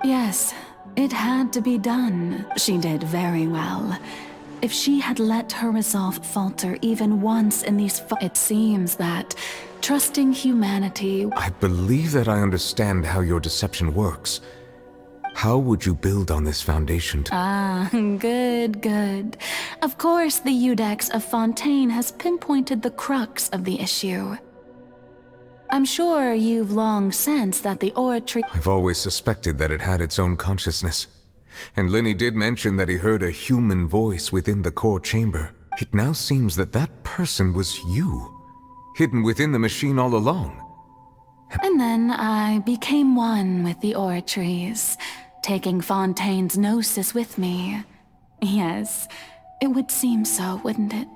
Yes, it had to be done. She did very well. If she had let her resolve falter even once in these it seems that trusting humanity... I believe that I understand how your deception works. How would you build on this foundation Good. Of course, the Iudex of Fontaine has pinpointed the crux of the issue. I'm sure you've long sensed that the oratory... I've always suspected that it had its own consciousness. And Lenny did mention that he heard a human voice within the core chamber. It now seems that that person was you, hidden within the machine all along. And then I became one with the oratories, taking Fontaine's gnosis with me. Yes, it would seem so, wouldn't it?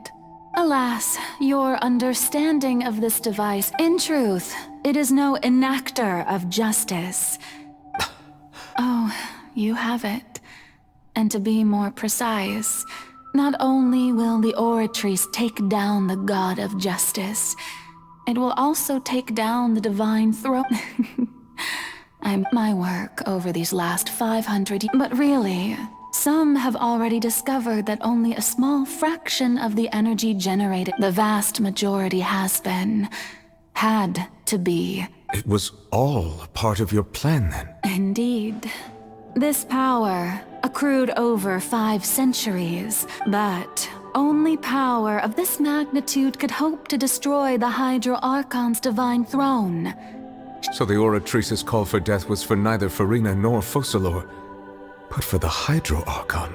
Alas, your understanding of this device, in truth, it is no enactor of justice. Oh, you have it. And to be more precise, not only will the oratories take down the god of justice, it will also take down the divine throne. My work over these last 500 years. But really, some have already discovered that only a small fraction of the energy generated, the vast majority had to be. It was all a part of your plan then? Indeed. This power accrued over 5 centuries, but only power of this magnitude could hope to destroy the Hydro Archon's divine throne. So the Oratrice's call for death was for neither Farina nor Focalor, but for the Hydro Archon.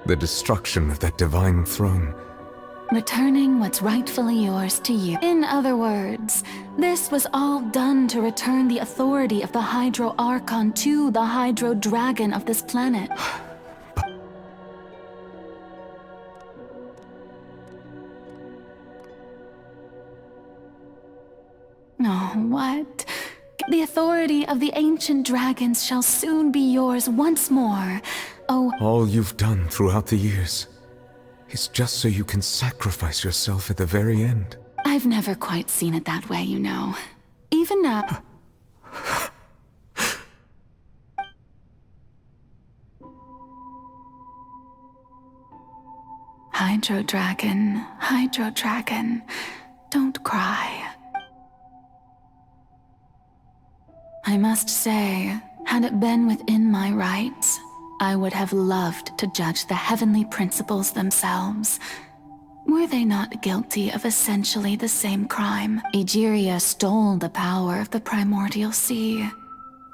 The destruction of that divine throne. Returning what's rightfully yours to you. In other words, this was all done to return the authority of the Hydro Archon to the Hydro Dragon of this planet. Oh, what? The authority of the ancient dragons shall soon be yours once more. Oh, all you've done throughout the years is just so you can sacrifice yourself at the very end. I've never quite seen it that way, you know. Even now... Hydro Dragon, don't cry. I must say, had it been within my rights, I would have loved to judge the heavenly principles themselves. Were they not guilty of essentially the same crime? Egeria stole the power of the primordial sea,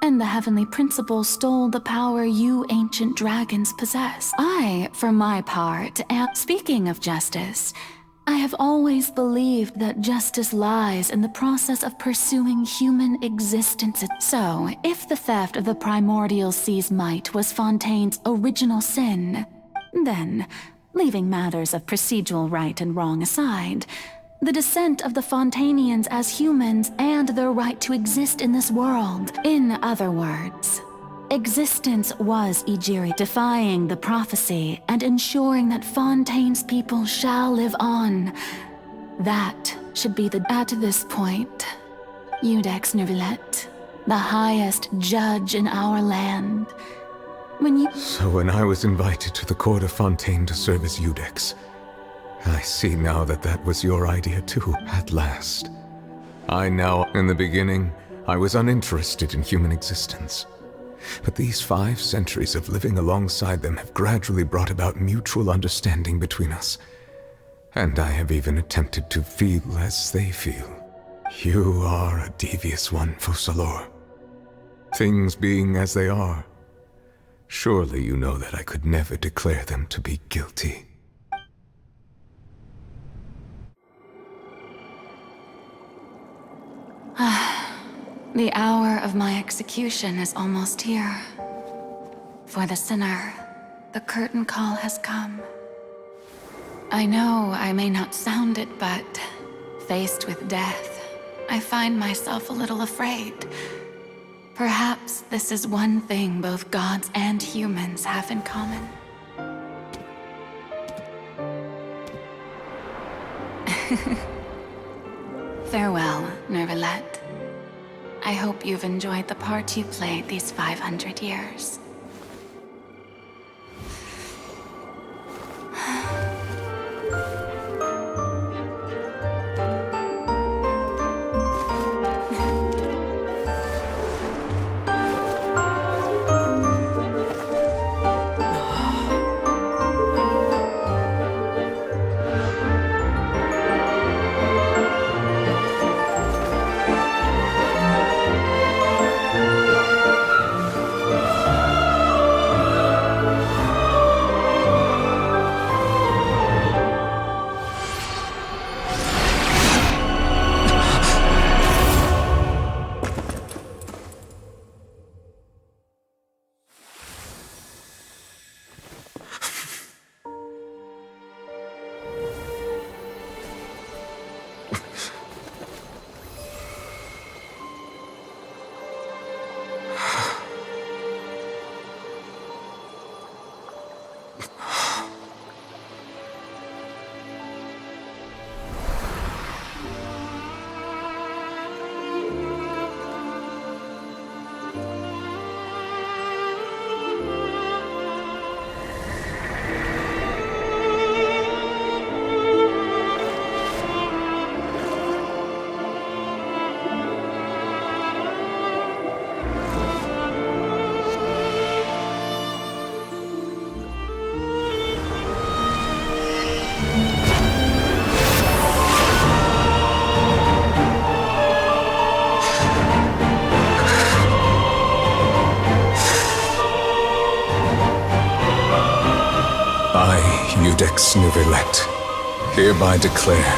and the heavenly principles stole the power you ancient dragons possess. I, for my part, am... Speaking of justice, I have always believed that justice lies in the process of pursuing human existence. So, if the theft of the primordial sea's might was Fontaine's original sin, then, leaving matters of procedural right and wrong aside, the descent of the Fontainians as humans and their right to exist in this world. In other words, existence was Egeria, defying the prophecy and ensuring that Fontaine's people shall live on. That should be the... At this point, Iudex Neuvillette, the highest judge in our land, So when I was invited to the court of Fontaine to serve as Iudex, I see now that that was your idea too, at last. In the beginning, I was uninterested in human existence. But these 5 centuries of living alongside them have gradually brought about mutual understanding between us. And I have even attempted to feel as they feel. You are a devious one, Focalor. Things being as they are, surely you know that I could never declare them to be guilty. The hour of my execution is almost here. For the sinner, the curtain call has come. I know I may not sound it, but faced with death, I find myself a little afraid. Perhaps this is one thing both gods and humans have in common. Farewell, Neuvillette. I hope you've enjoyed the part you played these 500 years. I, Iudex Nouvelet, hereby declare,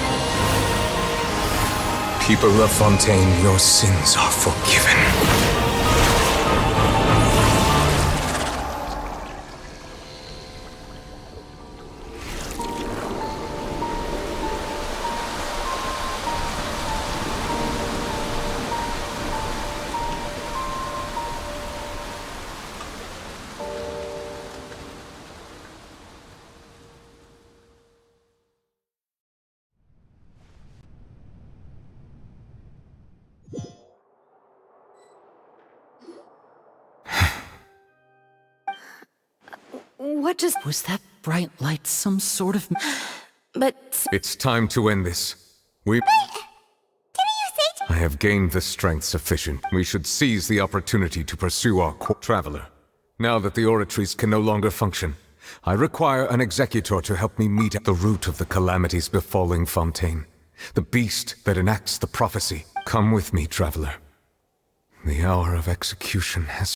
people of Fontaine, your sins are forgiven. What just... Was that bright light some sort of... But... It's time to end this. Didn't you say... I have gained the strength sufficient. We should seize the opportunity to pursue our traveler. Now that the oratories can no longer function, I require an executor to help me meet at the root of the calamities befalling Fontaine. The beast that enacts the prophecy. Come with me, traveler. The hour of execution has...